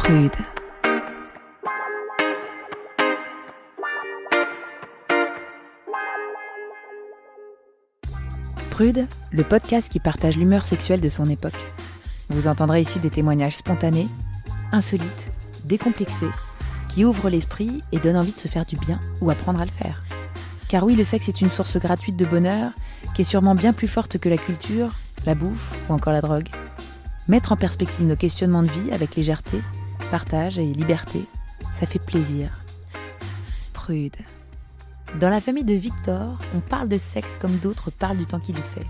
Prude. Prude, le podcast qui partage l'humeur sexuelle de son époque. Vous entendrez ici des témoignages spontanés, insolites, décomplexés, qui ouvrent l'esprit et donnent envie de se faire du bien ou apprendre à le faire. Car oui, le sexe est une source gratuite de bonheur qui est sûrement bien plus forte que la culture, la bouffe ou encore la drogue. Mettre en perspective nos questionnements de vie avec légèreté, partage et liberté, ça fait plaisir. Prude. Dans la famille de Victor, on parle de sexe comme d'autres parlent du temps qu'il y fait.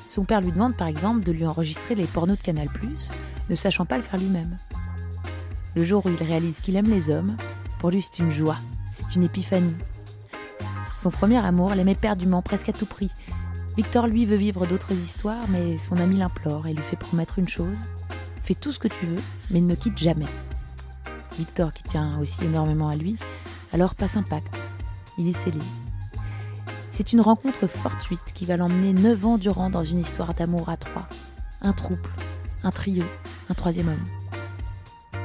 Son père lui demande par exemple de lui enregistrer les pornos de Canal+, ne sachant pas le faire lui-même. Le jour où il réalise qu'il aime les hommes, pour lui c'est une joie, c'est une épiphanie. Son premier amour l'aimait perdument, presque à tout prix. Victor lui veut vivre d'autres histoires, mais son ami l'implore et lui fait promettre une chose. Fais tout ce que tu veux, mais ne me quitte jamais. Victor, qui tient aussi énormément à lui, alors passe un pacte. Il est scellé. C'est une rencontre fortuite qui va l'emmener 9 ans durant dans une histoire d'amour à trois. Un trouble, un trio, un troisième homme.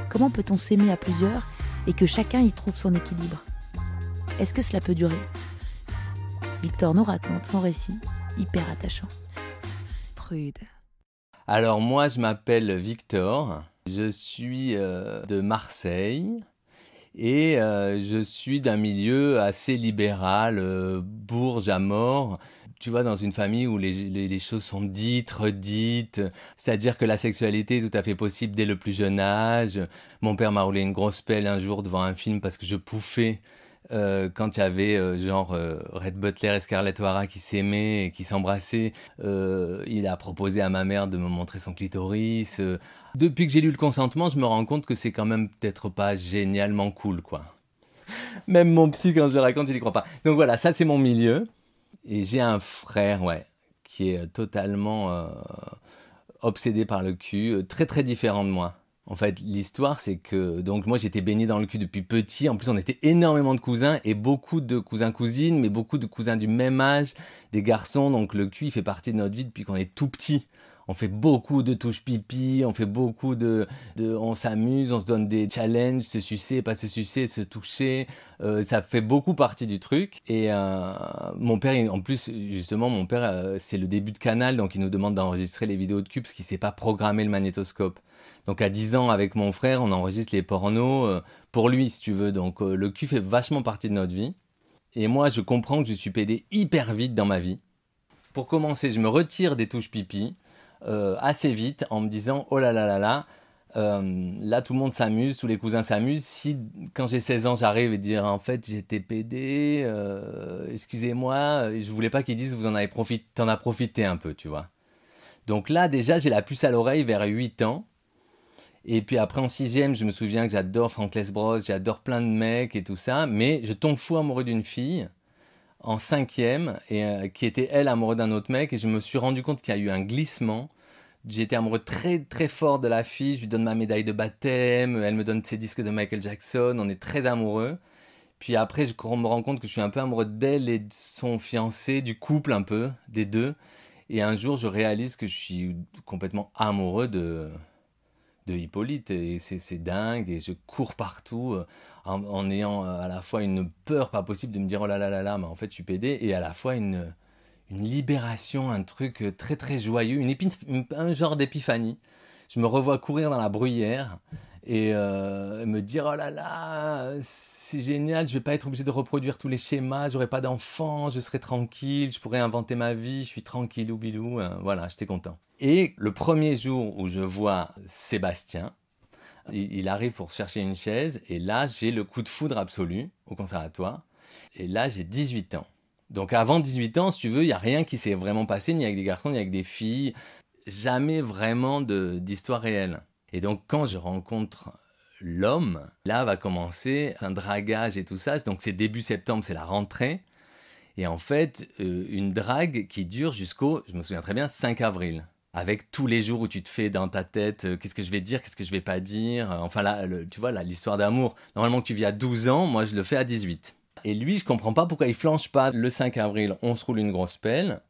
Comment peut-on s'aimer à plusieurs et que chacun y trouve son équilibre? Est-ce que cela peut durer? Victor nous raconte son récit hyper attachant. Prude. Alors moi je m'appelle Victor, je suis de Marseille et je suis d'un milieu assez libéral, bourge à mort. Tu vois, dans une famille où les choses sont dites, redites, c'est-à-dire que la sexualité est tout à fait possible dès le plus jeune âge. Mon père m'a roulé une grosse pelle un jour devant un film parce que je pouffais quand il y avait Red Butler et Scarlett O'Hara qui s'aimaient et qui s'embrassaient. Il a proposé à ma mère de me montrer son clitoris. Depuis que j'ai lu le consentement, je me rends compte que c'est quand même peut-être pas génialement cool, quoi. Même mon psy, quand je le raconte, il y croit pas. Donc voilà, ça c'est mon milieu. Et j'ai un frère, qui est totalement obsédé par le cul, très très différent de moi. En fait, l'histoire, c'est que donc moi j'étais baigné dans le cul depuis petit. En plus, on était énormément de cousins et beaucoup de cousins-cousines, mais beaucoup de cousins du même âge, des garçons. Donc le cul, il fait partie de notre vie depuis qu'on est tout petit. On fait beaucoup de touches pipi, on fait beaucoup on s'amuse, on se donne des challenges, se sucer, pas se sucer, se toucher. Ça fait beaucoup partie du truc. Et mon père, en plus, justement, c'est le début de Canal, donc il nous demande d'enregistrer les vidéos de cul parce qu'il sait pas programmer le magnétoscope. Donc à 10 ans, avec mon frère, on enregistre les pornos pour lui, si tu veux. Donc le cul fait vachement partie de notre vie. Et moi, je comprends que je suis pédé hyper vite dans ma vie. Pour commencer, je me retire des touches pipi. Assez vite en me disant oh là là là là, là tout le monde s'amuse, tous les cousins s'amusent. Si quand j'ai 16 ans j'arrive et dire en fait j'étais pédé, excusez-moi, je voulais pas qu'ils disent t'en as profité un peu, tu vois. Donc là déjà j'ai la puce à l'oreille vers 8 ans. Et puis après en 6e je me souviens que j'adore Frank Lesbros, j'adore plein de mecs et tout ça, mais je tombe fou amoureux d'une fille en 5e, et qui était elle amoureuse d'un autre mec, et je me suis rendu compte qu'il y a eu un glissement. J'étais amoureux très très fort de la fille, je lui donne ma médaille de baptême, elle me donne ses disques de Michael Jackson, on est très amoureux. Puis après je me rends compte que je suis un peu amoureux d'elle et de son fiancé, du couple un peu, des deux. Et un jour je réalise que je suis complètement amoureux de Hippolyte, et c'est dingue, et je cours partout en ayant à la fois une peur pas possible de me dire oh là là là là, mais en fait je suis pédé, et à la fois une libération, un truc très très joyeux, un genre d'épiphanie. Je me revois courir dans la bruyère et me dire oh là là, c'est génial, je vais pas être obligé de reproduire tous les schémas, j'aurai pas d'enfant, je serai tranquille, je pourrai inventer ma vie, je suis tranquille ou bilou, voilà, j'étais content. Et le premier jour où je vois Sébastien, il arrive pour chercher une chaise, et là j'ai le coup de foudre absolu au conservatoire, et là j'ai 18 ans. Donc avant 18 ans, si tu veux, il n'y a rien qui s'est vraiment passé, ni avec des garçons, ni avec des filles, jamais vraiment d'histoire réelle. Et donc quand je rencontre l'homme, là va commencer un dragage et tout ça, donc c'est début septembre, c'est la rentrée, et en fait une drague qui dure jusqu'au, je me souviens très bien, 5 avril. Avec tous les jours où tu te fais dans ta tête qu'est-ce que je vais dire, qu'est-ce que je vais pas dire, enfin là, tu vois, là, l'histoire d'amour, normalement que tu vis à 12 ans, moi je le fais à 18. Et lui, je comprends pas pourquoi il flanche pas. Le 5 avril, on se roule une grosse pelle.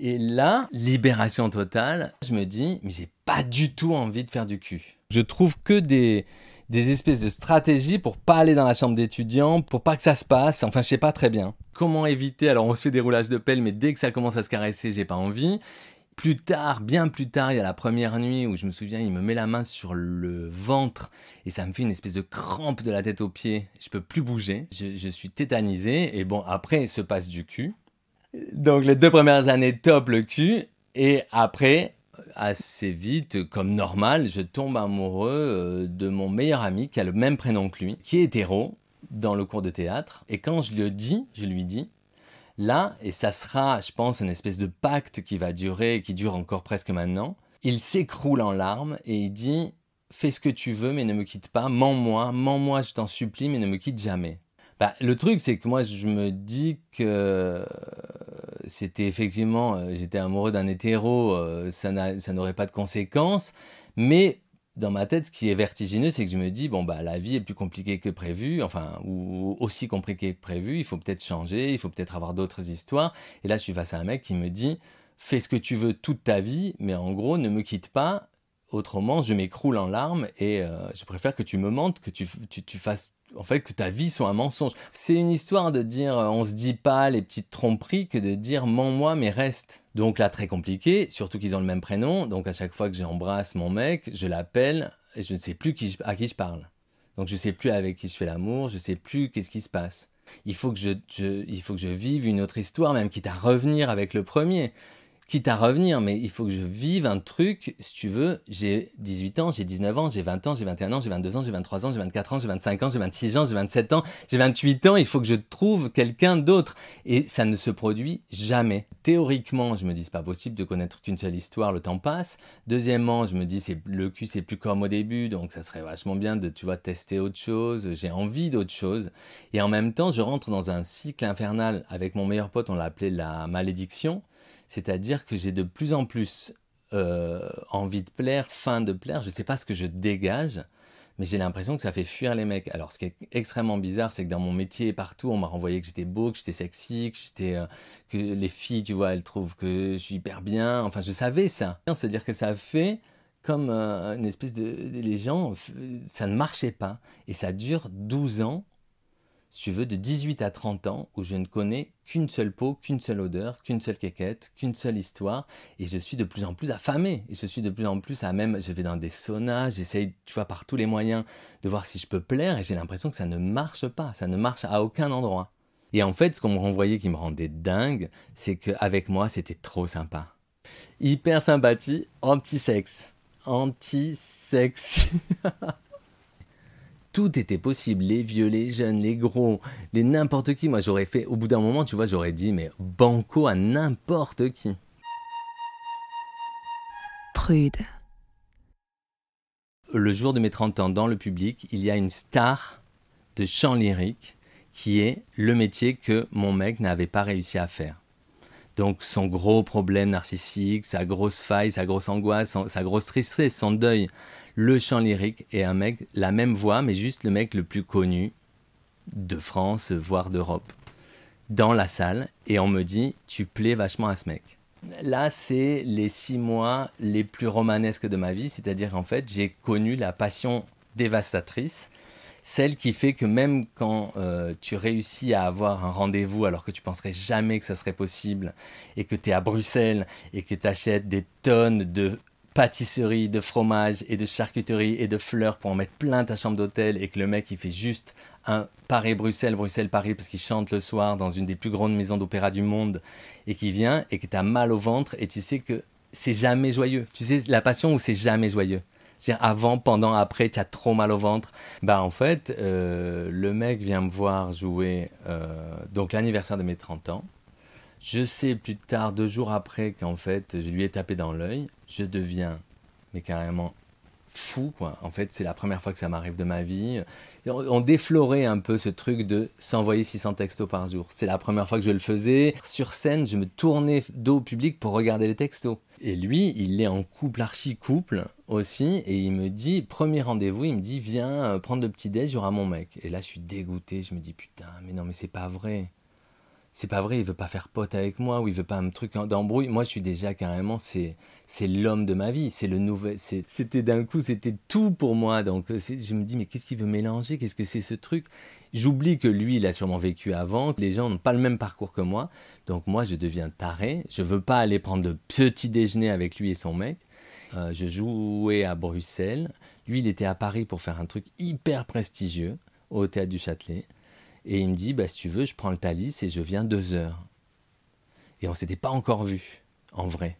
Et là, libération totale, je me dis, mais j'ai pas du tout envie de faire du cul. Je trouve que des espèces de stratégies pour pas aller dans la chambre d'étudiant, pour pas que ça se passe, enfin je sais pas très bien. Comment éviter? Alors on se fait des roulages de pelle, mais dès que ça commence à se caresser, j'ai pas envie. Plus tard, bien plus tard, il y a la première nuit où je me souviens, il me met la main sur le ventre et ça me fait une espèce de crampe de la tête aux pieds. Je peux plus bouger, je suis tétanisé et bon, après, il se passe du cul. Donc les 2 premières années, top le cul. Et après, assez vite, comme normal, je tombe amoureux de mon meilleur ami qui a le même prénom que lui, qui est hétéro, dans le cours de théâtre. Et quand je lui dis, là, et ça sera, je pense, une espèce de pacte qui va durer, qui dure encore presque maintenant, il s'écroule en larmes et il dit « Fais ce que tu veux, mais ne me quitte pas, mens-moi, je t'en supplie, mais ne me quitte jamais. » Bah, le truc, c'est que moi, je me dis que c'était effectivement, j'étais amoureux d'un hétéro, ça n'aurait pas de conséquences, mais dans ma tête, ce qui est vertigineux, c'est que je me dis, bon, bah, la vie est plus compliquée que prévu, enfin, ou aussi compliquée que prévu, il faut peut-être changer, il faut peut-être avoir d'autres histoires. Et là, je suis face à un mec qui me dit, fais ce que tu veux toute ta vie, mais en gros, ne me quitte pas, autrement, je m'écroule en larmes et je préfère que tu me mentes, que tu fasses, en fait, que ta vie soit un mensonge. C'est une histoire de dire, on se dit pas les petites tromperies que de dire, mens-moi, mais reste. Donc là, très compliqué, surtout qu'ils ont le même prénom. Donc à chaque fois que j'embrasse mon mec, je l'appelle et je ne sais plus à qui je parle. Donc je ne sais plus avec qui je fais l'amour, je ne sais plus qu'est-ce qui se passe. Il faut que je vive une autre histoire, même quitte à revenir avec le premier. Quitte à revenir, mais il faut que je vive un truc, si tu veux, j'ai 18 ans, j'ai 19 ans, j'ai 20 ans, j'ai 21 ans, j'ai 22 ans, j'ai 23 ans, j'ai 24 ans, j'ai 25 ans, j'ai 26 ans, j'ai 27 ans, j'ai 28 ans, il faut que je trouve quelqu'un d'autre. Et ça ne se produit jamais. Théoriquement, je me dis, c'est pas possible de connaître qu'une seule histoire, le temps passe. Deuxièmement, je me dis, le cul, c'est plus comme au début, donc ça serait vachement bien de, tu vois, tester autre chose, j'ai envie d'autre chose. Et en même temps, je rentre dans un cycle infernal avec mon meilleur pote, on l'appelait la malédiction. C'est-à-dire que j'ai de plus en plus envie de plaire, faim de plaire. Je ne sais pas ce que je dégage, mais j'ai l'impression que ça fait fuir les mecs. Alors, ce qui est extrêmement bizarre, c'est que dans mon métier et partout, on m'a renvoyé que j'étais beau, que j'étais sexy, que les filles, tu vois, elles trouvent que je suis hyper bien. Enfin, je savais ça. C'est-à-dire que ça fait comme une espèce de... Les gens, ça ne marchait pas. Et ça dure 12 ans. Si tu veux, de 18 à 30 ans, où je ne connais qu'une seule peau, qu'une seule odeur, qu'une seule quéquette, qu'une seule histoire, et je suis de plus en plus affamé, et je suis de plus en plus à même, je vais dans des saunas, j'essaye, tu vois, par tous les moyens, de voir si je peux plaire, et j'ai l'impression que ça ne marche pas, ça ne marche à aucun endroit. Et en fait, ce qu'on me renvoyait qui me rendait dingue, c'est qu'avec moi, c'était trop sympa. Hyper sympathie, anti-sexe. Anti-sexe. Tout était possible, les vieux, les jeunes, les gros, les n'importe qui. Moi, j'aurais fait, au bout d'un moment, tu vois, j'aurais dit, mais banco à n'importe qui. Prude. Le jour de mes 30 ans, dans le public, il y a une star de chant lyrique qui est le métier que mon mec n'avait pas réussi à faire. Donc, son gros problème narcissique, sa grosse faille, sa grosse angoisse, sa grosse tristesse, son deuil. Le chant lyrique est un mec, la même voix, mais juste le mec le plus connu de France, voire d'Europe, dans la salle. Et on me dit, tu plais vachement à ce mec. Là, c'est les 6 mois les plus romanesques de ma vie. C'est-à-dire qu'en fait, j'ai connu la passion dévastatrice. Celle qui fait que même quand tu réussis à avoir un rendez-vous alors que tu penserais jamais que ça serait possible et que tu es à Bruxelles et que tu achètes des tonnes de pâtisserie, de fromage et de charcuterie et de fleurs pour en mettre plein ta chambre d'hôtel et que le mec il fait juste un Paris-Bruxelles, Bruxelles-Paris parce qu'il chante le soir dans une des plus grandes maisons d'opéra du monde et qui vient et que tu as mal au ventre et tu sais que c'est jamais joyeux. Tu sais la passion où c'est jamais joyeux. C'est-à-dire avant, pendant, après, tu as trop mal au ventre. Bah en fait, le mec vient me voir jouer donc l'anniversaire de mes 30 ans. Je sais plus tard, 2 jours après, qu'en fait, je lui ai tapé dans l'œil. Je deviens, mais carrément fou, quoi. En fait, c'est la première fois que ça m'arrive de ma vie. On déflorait un peu ce truc de s'envoyer 600 textos par jour. C'est la première fois que je le faisais. Sur scène, je me tournais dos au public pour regarder les textos. Et lui, il est en couple, archi-couple aussi. Et il me dit, premier rendez-vous, il me dit, viens prendre le petit-déj, il y aura mon mec. Et là, je suis dégoûté. Je me dis, putain, mais non, mais c'est pas vrai. c'est pas vrai, il veut pas faire pote avec moi ou il veut pas un truc d'embrouille. Moi, je suis déjà carrément, c'est l'homme de ma vie, c'est le nouvel, c'était d'un coup, c'était tout pour moi. Donc, je me dis, mais qu'est-ce qu'il veut mélanger? Qu'est-ce que c'est ce truc? J'oublie que lui, il a sûrement vécu avant, que les gens n'ont pas le même parcours que moi. Donc, moi, je deviens taré. Je veux pas aller prendre de petit déjeuner avec lui et son mec. Je jouais à Bruxelles. Lui, il était à Paris pour faire un truc hyper prestigieux au Théâtre du Châtelet. Et il me dit, bah, si tu veux, je prends le Thalys et je viens 2 heures. Et on ne s'était pas encore vu, en vrai.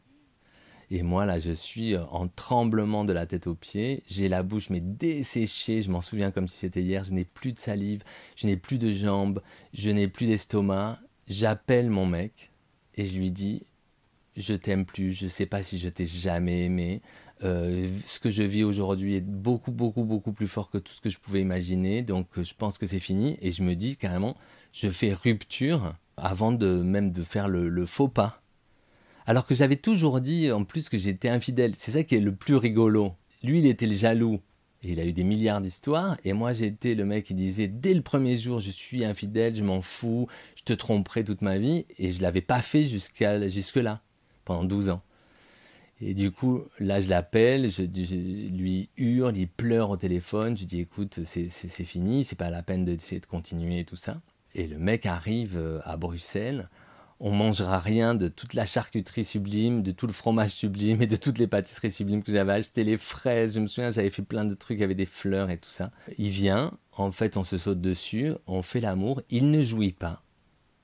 Et moi, là, je suis en tremblement de la tête aux pieds. J'ai la bouche, mais desséchée. Je m'en souviens comme si c'était hier. Je n'ai plus de salive, je n'ai plus de jambes, je n'ai plus d'estomac. J'appelle mon mec et je lui dis, je t'aime plus, je ne sais pas si je t'ai jamais aimé. Ce que je vis aujourd'hui est beaucoup, beaucoup, beaucoup plus fort que tout ce que je pouvais imaginer. Donc, je pense que c'est fini. Et je me dis carrément, je fais rupture avant même de faire le faux pas. Alors que j'avais toujours dit en plus que j'étais infidèle. C'est ça qui est le plus rigolo. Lui, il était le jaloux. Et il a eu des milliards d'histoires. Et moi, j'ai été le mec qui disait, dès le premier jour, je suis infidèle, je m'en fous, je te tromperai toute ma vie. Et je ne l'avais pas fait jusque-là, pendant 12 ans. Et du coup, là, je l'appelle, je lui hurle, il pleure au téléphone. Je dis, écoute, c'est fini, c'est pas la peine d'essayer de continuer et tout ça. Et le mec arrive à Bruxelles. On mangera rien de toute la charcuterie sublime, de tout le fromage sublime et de toutes les pâtisseries sublimes que j'avais acheté, les fraises. Je me souviens, j'avais fait plein de trucs avec des fleurs et tout ça. Il vient, en fait, on se saute dessus, on fait l'amour. Il ne jouit pas.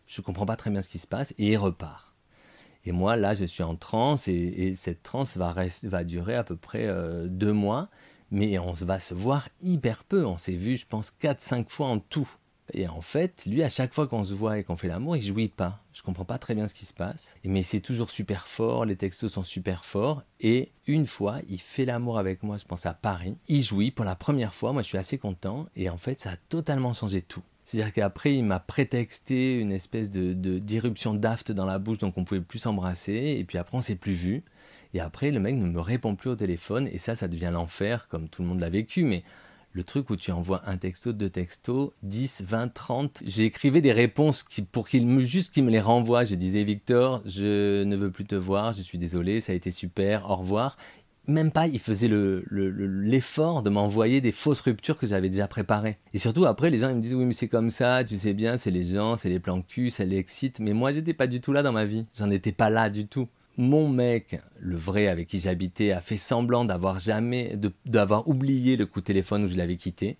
Je comprends pas très bien ce qui se passe et il repart. Et moi, là, je suis en transe et cette transe va durer à peu près 2 mois. Mais on va se voir hyper peu. On s'est vu, je pense, 4-5 fois en tout. Et en fait, lui, à chaque fois qu'on se voit et qu'on fait l'amour, il ne jouit pas. Je ne comprends pas très bien ce qui se passe. Mais c'est toujours super fort, les textos sont super forts. Et une fois, il fait l'amour avec moi, je pense à Paris. Il jouit pour la première fois, moi je suis assez content. Et en fait, ça a totalement changé tout. C'est-à-dire qu'après, il m'a prétexté une espèce d'irruption d'aft dans la bouche, donc on ne pouvait plus s'embrasser. Et puis après, on ne s'est plus vu. Et après, le mec ne me répond plus au téléphone. Et ça devient l'enfer, comme tout le monde l'a vécu. Mais le truc où tu envoies un texto, 2 textos, 10, 20, 30. J'écrivais des réponses pour qu'il me les renvoie. Je disais, Victor, je ne veux plus te voir, je suis désolé, ça a été super, au revoir. Même pas, il faisait l'effort de m'envoyer des fausses ruptures que j'avais déjà préparées. Et surtout, après, les gens ils me disent, oui, mais c'est comme ça, tu sais bien, c'est les gens, c'est les plans cul, ça les excite. Mais moi, j'étais pas du tout là dans ma vie. J'en étais pas là du tout. Mon mec, le vrai avec qui j'habitais, a fait semblant d'avoir oublié le coup de téléphone où je l'avais quitté.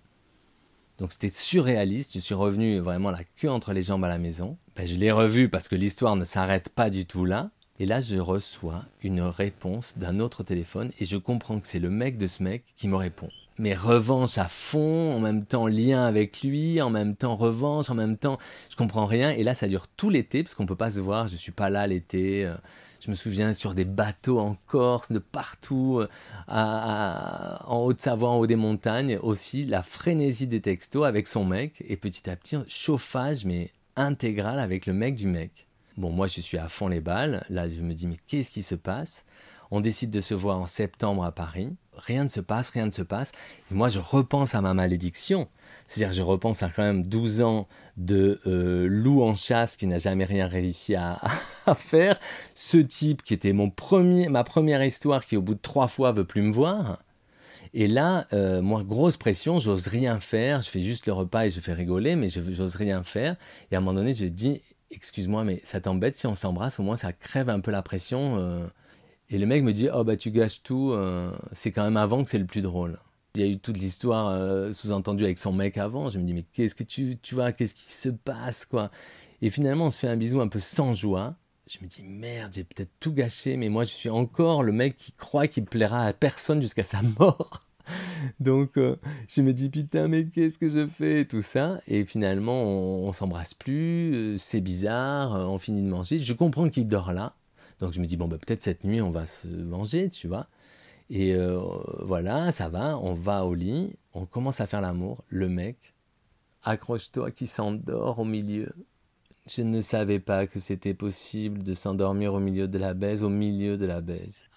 Donc c'était surréaliste, je suis revenu vraiment la queue entre les jambes à la maison. Je l'ai revu parce que l'histoire ne s'arrête pas du tout là. Et là, je reçois une réponse d'un autre téléphone et je comprends que c'est le mec de ce mec qui me répond. Mais revanche à fond, en même temps lien avec lui, en même temps revanche, en même temps je comprends rien. Et là, ça dure tout l'été parce qu'on ne peut pas se voir, je ne suis pas là l'été. Je me souviens sur des bateaux en Corse, de partout, en Haute-Savoie, en haut des montagnes. Aussi, la frénésie des textos avec son mec. Et petit à petit, chauffage, mais intégral avec le mec du mec. Bon, moi, je suis à fond les balles. Là, je me dis, mais qu'est-ce qui se passe ? On décide de se voir en septembre à Paris. Rien ne se passe, rien ne se passe. Et moi, je repense à ma malédiction. C'est-à-dire, je repense à quand même 12 ans de loup en chasse qui n'a jamais rien réussi à faire. Ce type qui était ma première histoire qui, au bout de 3 fois, veut plus me voir. Et là, moi, grosse pression, j'ose rien faire. Je fais juste le repas et je fais rigoler, mais j'ose rien faire. Et à un moment donné, je dis, excuse-moi, mais ça t'embête si on s'embrasse, au moins ça crève un peu la pression. Et le mec me dit, oh bah tu gâches tout, c'est quand même avant que c'est le plus drôle. Il y a eu toute l'histoire sous-entendue avec son mec avant. Je me dis, mais qu'est-ce que tu vois, qu'est-ce qui se passe, quoi. Et finalement, on se fait un bisou un peu sans joie. Je me dis, merde, j'ai peut-être tout gâché, mais moi, je suis encore le mec qui croit qu'il plaira à personne jusqu'à sa mort. Donc, je me dis, putain, mais qu'est-ce que je fais, tout ça. Et finalement, on s'embrasse plus, c'est bizarre, on finit de manger. Je comprends qu'il dort là. Donc, je me dis, bon, bah, peut-être cette nuit, on va se venger, tu vois. Et voilà, ça va, on va au lit, on commence à faire l'amour. Le mec, accroche-toi, qui s'endort au milieu. Je ne savais pas que c'était possible de s'endormir au milieu de la baise,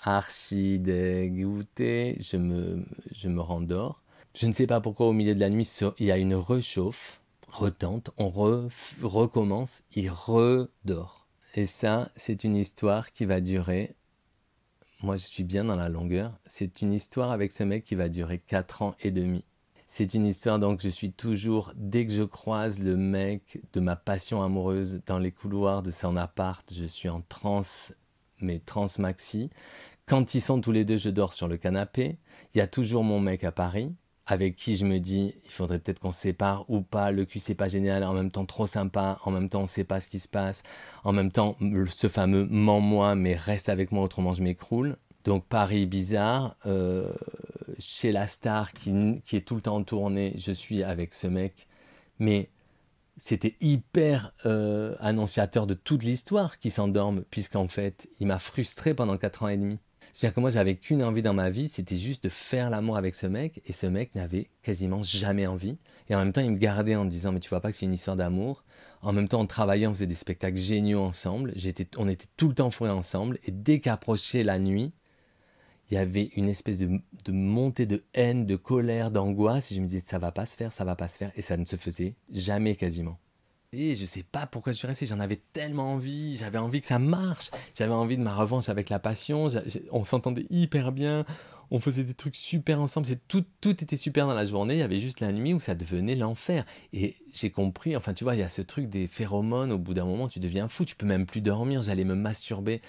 Archi dégoûté, je me rendors. Je ne sais pas pourquoi au milieu de la nuit, il y a une rechauffe. retente, on recommence, il redort. Et ça, c'est une histoire qui va durer, moi je suis bien dans la longueur, c'est une histoire avec ce mec qui va durer 4 ans et demi. C'est une histoire, donc je suis toujours, dès que je croise le mec de ma passion amoureuse dans les couloirs de son appart, je suis en transe, mais transe maxi. Quand ils sont tous les deux, je dors sur le canapé. Il y a toujours mon mec à Paris, avec qui je me dis, il faudrait peut-être qu'on se sépare ou pas, le cul c'est pas génial, en même temps trop sympa, en même temps on sait pas ce qui se passe, en même temps ce fameux mens-moi mais reste avec moi autrement je m'écroule. Donc Paris bizarre, chez la star qui est tout le temps en tournée, je suis avec ce mec, mais c'était hyper annonciateur de toute l'histoire qui s'endorme, puisqu'en fait il m'a frustré pendant 4 ans et demi. C'est-à-dire que moi j'avais qu'une envie dans ma vie, c'était juste de faire l'amour avec ce mec, et ce mec n'avait quasiment jamais envie. Et en même temps il me gardait en me disant mais tu vois pas que c'est une histoire d'amour. En même temps on travaillait, on faisait des spectacles géniaux ensemble, on était tout le temps fourrés ensemble, et dès qu'approchait la nuit, il y avait une espèce de montée de haine, de colère, d'angoisse, et je me disais ça va pas se faire, et ça ne se faisait jamais quasiment. Et je sais pas pourquoi je suis resté, j'en avais tellement envie, j'avais envie que ça marche, j'avais envie de ma revanche avec la passion, on s'entendait hyper bien, on faisait des trucs super ensemble, tout était super dans la journée, il y avait juste la nuit où ça devenait l'enfer. Et j'ai compris, enfin tu vois, il y a ce truc des phéromones, au bout d'un moment tu deviens fou, tu peux même plus dormir, j'allais me masturber.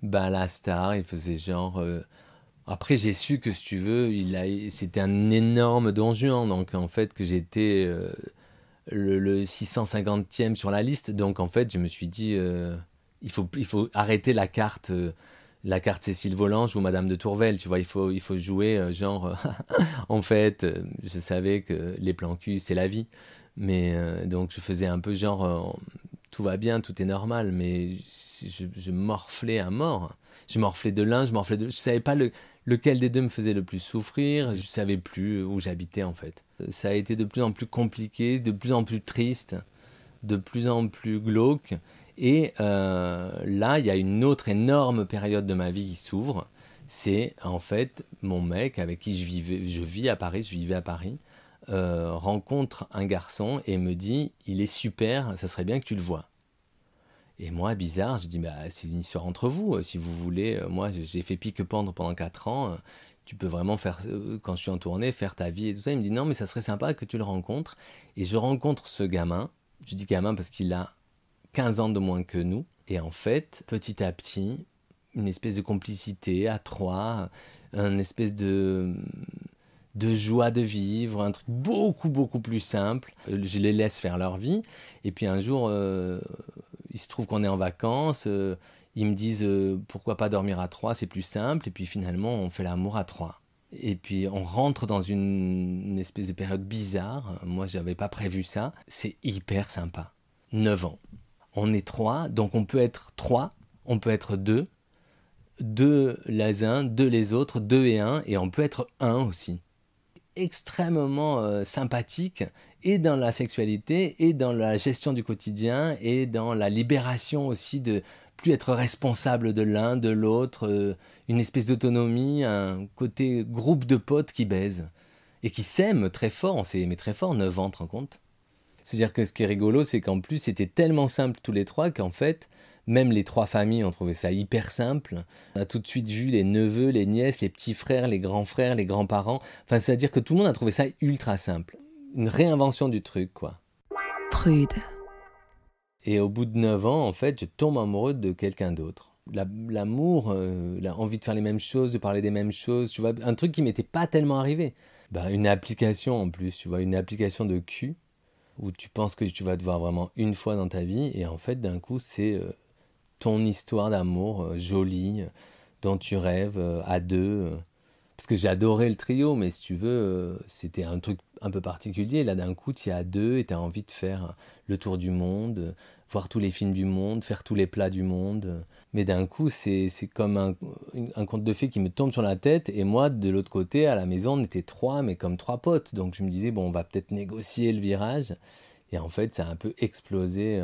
Ben la star, il faisait genre... Après j'ai su que si tu veux, c'était un énorme don Juan, donc en fait que j'étais... le 650e sur la liste, donc en fait je me suis dit il faut arrêter la carte Cécile Volange ou Madame de Tourvel, tu vois, il faut jouer genre en fait je savais que les plans cul c'est la vie, mais donc je faisais un peu genre tout va bien, tout est normal, mais je morflais à mort, je morflais de l'un, je savais pas lequel des deux me faisait le plus souffrir, je savais plus où j'habitais en fait. Ça a été de plus en plus compliqué, de plus en plus triste, de plus en plus glauque. Et là, il y a une autre énorme période de ma vie qui s'ouvre. C'est en fait mon mec avec qui je vivais à Paris, rencontre un garçon et me dit « il est super, ça serait bien que tu le vois ». Et moi, bizarre, je dis bah, « c'est une histoire entre vous, si vous voulez, moi j'ai fait pique-pendre pendant 4 ans, tu peux vraiment faire, quand je suis en tournée, faire ta vie et tout ça ». Il me dit « non mais ça serait sympa que tu le rencontres ». Et je rencontre ce gamin, je dis gamin parce qu'il a 15 ans de moins que nous. Et en fait, petit à petit, une espèce de complicité à trois, une espèce de joie de vivre, un truc beaucoup plus simple. Je les laisse faire leur vie. Et puis un jour, il se trouve qu'on est en vacances, ils me disent pourquoi pas dormir à 3, c'est plus simple. Et puis finalement, on fait l'amour à 3. Et puis on rentre dans une espèce de période bizarre. Moi, je n'avais pas prévu ça. C'est hyper sympa. 9 ans. On est 3, donc on peut être 3, on peut être 2. 2 les uns, 2 les autres, 2 et 1. Et on peut être 1 aussi. Extrêmement sympathique, et dans la sexualité, et dans la gestion du quotidien, et dans la libération aussi de plus être responsable de l'un, de l'autre, une espèce d'autonomie, un côté groupe de potes qui baisent, et qui s'aiment très fort, on s'est aimé très fort, 9 ans, tu te rends compte ? C'est-à-dire que ce qui est rigolo, c'est qu'en plus, c'était tellement simple tous les 3 qu'en fait, même les 3 familles ont trouvé ça hyper simple. On a tout de suite vu les neveux, les nièces, les petits frères, les grands-parents. Enfin, c'est-à-dire que tout le monde a trouvé ça ultra simple. Une réinvention du truc, quoi. Prude. Et au bout de 9 ans, en fait, je tombe amoureux de quelqu'un d'autre. L'amour, l'envie de faire les mêmes choses, de parler des mêmes choses, tu vois, un truc qui m'était pas tellement arrivé. Bah, une application en plus, tu vois, une application de cul, où tu penses que tu vas te voir vraiment une fois dans ta vie, et en fait, d'un coup, c'est ton histoire d'amour jolie, dont tu rêves à 2. Parce que j'adorais le trio, mais si tu veux, c'était un truc un peu particulier. Là, d'un coup, tu es à 2 et tu as envie de faire le tour du monde, voir tous les films du monde, faire tous les plats du monde. Mais d'un coup, c'est comme un conte de fées qui me tombe sur la tête. Et moi, de l'autre côté, à la maison, on était 3, mais comme 3 potes. Donc je me disais, bon, on va peut-être négocier le virage. Et en fait, ça a un peu explosé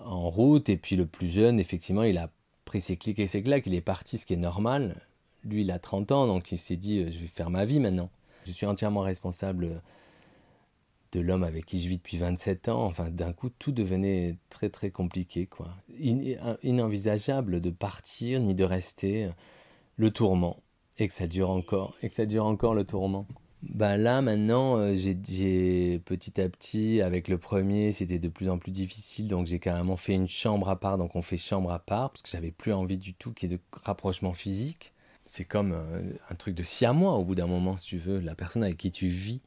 en route. Et puis le plus jeune, effectivement, il a pris ses clics et ses claques. Il est parti, ce qui est normal. Lui, il a 30 ans, donc il s'est dit, je vais faire ma vie maintenant. Je suis entièrement responsable de l'homme avec qui je vis depuis 27 ans. Enfin, d'un coup, tout devenait très, très compliqué, quoi. Inenvisageable de partir ni de rester. Le tourment. Et que ça dure encore. Et que ça dure encore, le tourment. Bah là, maintenant, j'ai petit à petit, avec le premier, c'était de plus en plus difficile. Donc, j'ai carrément fait une chambre à part. Donc, on fait chambre à part. Parce que j'avais plus envie du tout qu'il y ait de rapprochement physique. C'est comme un truc de siamois au bout d'un moment, si tu veux. La personne avec qui tu vis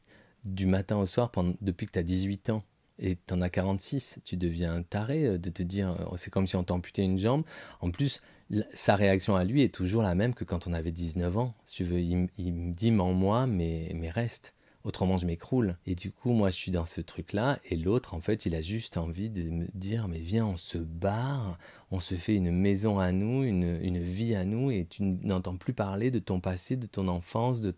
du matin au soir depuis que tu as 18 ans et tu en as 46, tu deviens taré de te dire c'est comme si on t'amputait une jambe. En plus, sa réaction à lui est toujours la même que quand on avait 19 ans. Si tu veux, il me dit mens-moi, mais reste. Autrement, je m'écroule. Et du coup, moi, je suis dans ce truc-là. Et l'autre, en fait, il a juste envie de me dire, mais viens, on se barre, on se fait une maison à nous, une vie à nous, et tu n'entends plus parler de ton passé, de ton enfance, de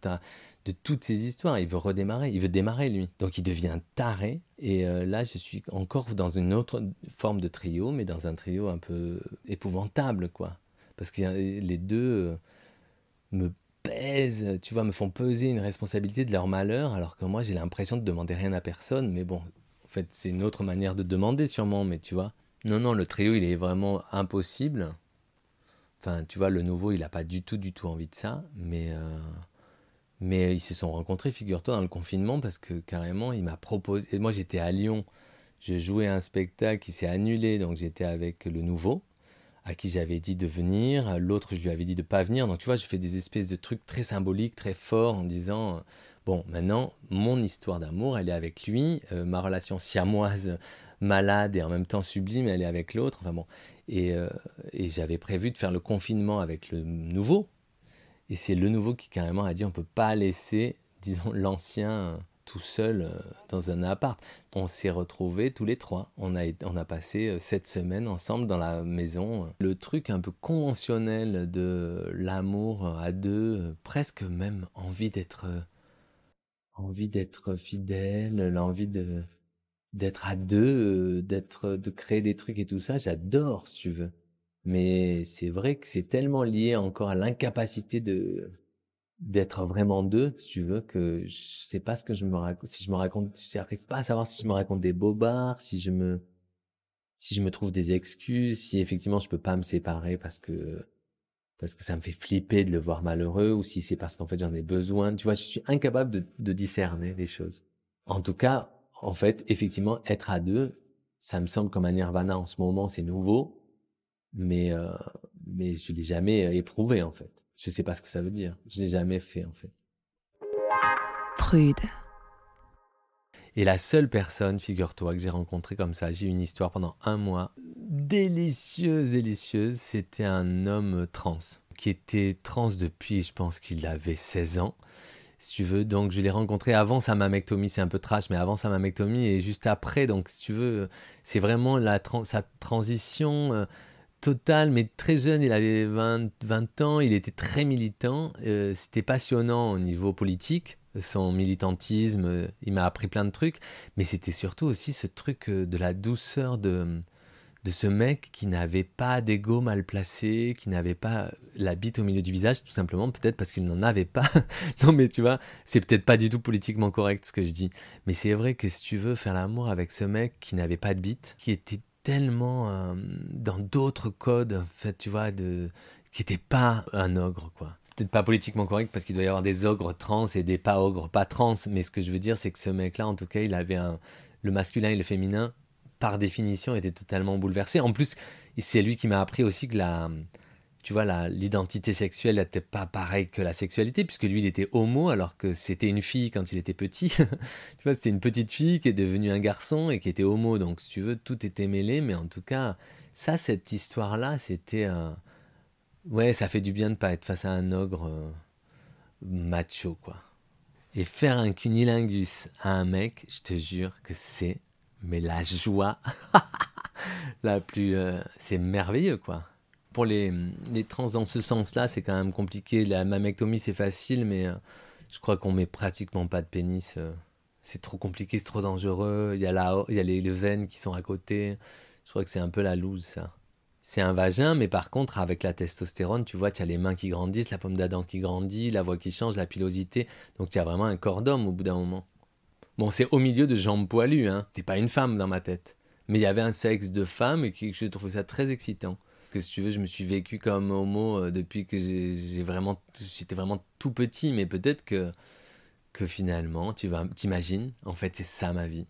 toutes ces histoires. Il veut redémarrer, il veut démarrer, lui. Donc, il devient taré. Et là, je suis encore dans une autre forme de trio, mais dans un trio un peu épouvantable, quoi. Parce que les deux me pèsent, tu vois, me font peser une responsabilité de leur malheur, alors que moi, j'ai l'impression de demander rien à personne. Mais bon, en fait, c'est une autre manière de demander, sûrement, mais tu vois. Non, non, le trio, il est vraiment impossible. Enfin, tu vois, le nouveau, il n'a pas du tout envie de ça, mais ils se sont rencontrés, figure-toi, dans le confinement, parce que carrément, il m'a proposé. Et moi, j'étais à Lyon, je jouais un spectacle qui s'est annulé, donc j'étais avec le nouveau, à qui j'avais dit de venir. L'autre, je lui avais dit de ne pas venir. Donc, tu vois, je fais des espèces de trucs très symboliques, très forts, en disant bon, maintenant, mon histoire d'amour, elle est avec lui. Ma relation siamoise, malade et en même temps sublime, elle est avec l'autre. Enfin bon. Et j'avais prévu de faire le confinement avec le nouveau. Et c'est le nouveau qui carrément a dit on ne peut pas laisser, disons, l'ancien tout seul dans un appart. On s'est retrouvés tous les trois. On a passé 7 semaines ensemble dans la maison. Le truc un peu conventionnel de l'amour à deux, presque même envie d'être fidèle, l'envie d'être à deux, de créer des trucs et tout ça, j'adore, si tu veux. Mais c'est vrai que c'est tellement lié encore à l'incapacité d'être vraiment deux, si tu veux, que je sais pas ce que je me raconte, si je me raconte, j'arrive pas à savoir si je me raconte des bobards, si je me trouve des excuses, si effectivement je peux pas me séparer parce que ça me fait flipper de le voir malheureux, ou si c'est parce qu'en fait j'en ai besoin. Tu vois, je suis incapable de discerner les choses. En tout cas, en fait, effectivement, être à deux, ça me semble comme un nirvana en ce moment, c'est nouveau, mais, euh, mais je l'ai jamais éprouvé, en fait. Je sais pas ce que ça veut dire. Je l'ai jamais fait, en fait. Prude. Et la seule personne, figure-toi, que j'ai rencontrée comme ça, j'ai eu une histoire pendant 1 mois, délicieuse, c'était un homme trans, qui était trans depuis, je pense qu'il avait 16 ans, si tu veux. Donc je l'ai rencontré avant sa mammectomie, c'est un peu trash, mais avant sa mammectomie et juste après. Donc si tu veux, c'est vraiment sa transition totale, mais très jeune, il avait 20 ans, il était très militant, c'était passionnant au niveau politique. Son militantisme, il m'a appris plein de trucs, mais c'était surtout aussi ce truc de la douceur de ce mec qui n'avait pas d'ego mal placé, qui n'avait pas la bite au milieu du visage, tout simplement, peut-être parce qu'il n'en avait pas. Non mais tu vois, c'est peut-être pas du tout politiquement correct ce que je dis, mais c'est vrai que si tu veux faire l'amour avec ce mec qui n'avait pas de bite, qui était tellement dans d'autres codes, en fait, tu vois, qui n'était pas un ogre, quoi. Peut-être pas politiquement correct parce qu'il doit y avoir des ogres trans et des pas ogres pas trans, mais ce que je veux dire, c'est que ce mec-là, en tout cas, il avait le masculin et le féminin, par définition, étaient totalement bouleversés. En plus, c'est lui qui m'a appris aussi que tu vois, l'identité sexuelle n'était pas pareille que la sexualité, puisque lui, il était homo, alors que c'était une fille quand il était petit. Tu vois, c'était une petite fille qui est devenue un garçon et qui était homo. Donc, si tu veux, tout était mêlé, mais en tout cas, cette histoire-là, c'était ouais, ça fait du bien de pas être face à un ogre macho, quoi. Et faire un cunilingus à un mec, je te jure que c'est mais la joie la plus... c'est merveilleux, quoi. Pour les trans dans ce sens-là, c'est quand même compliqué. La mammectomie, c'est facile, mais je crois qu'on met pratiquement pas de pénis. C'est trop compliqué, c'est trop dangereux. Il y a les veines qui sont à côté. Je crois que c'est un peu la loose, ça. C'est un vagin, mais par contre, avec la testostérone, tu vois, tu as les mains qui grandissent, la pomme d'Adam qui grandit, la voix qui change, la pilosité. Donc, tu as vraiment un corps d'homme au bout d'un moment. Bon, c'est au milieu de jambes poilues, hein. T'es pas une femme dans ma tête. Mais il y avait un sexe de femme et que je trouvais ça très excitant. Que si tu veux, je me suis vécu comme homo depuis que j'étais vraiment tout petit, mais peut-être que finalement, t'imagines, en fait, c'est ça ma vie.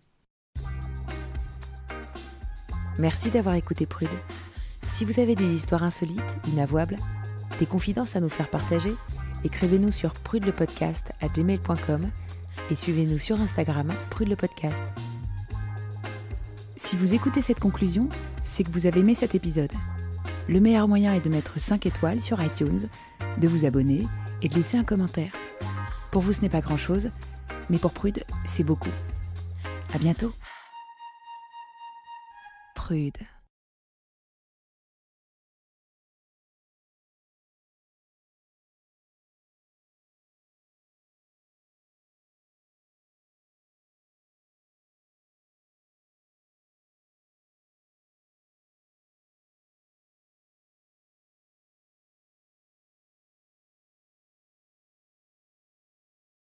Merci d'avoir écouté Prude. Si vous avez des histoires insolites, inavouables, des confidences à nous faire partager, écrivez-nous sur prudelepodcast@gmail.com et suivez-nous sur Instagram, Prude le podcast. Si vous écoutez cette conclusion, c'est que vous avez aimé cet épisode. Le meilleur moyen est de mettre 5 étoiles sur iTunes, de vous abonner et de laisser un commentaire. Pour vous, ce n'est pas grand-chose, mais pour Prude, c'est beaucoup. À bientôt. Prude.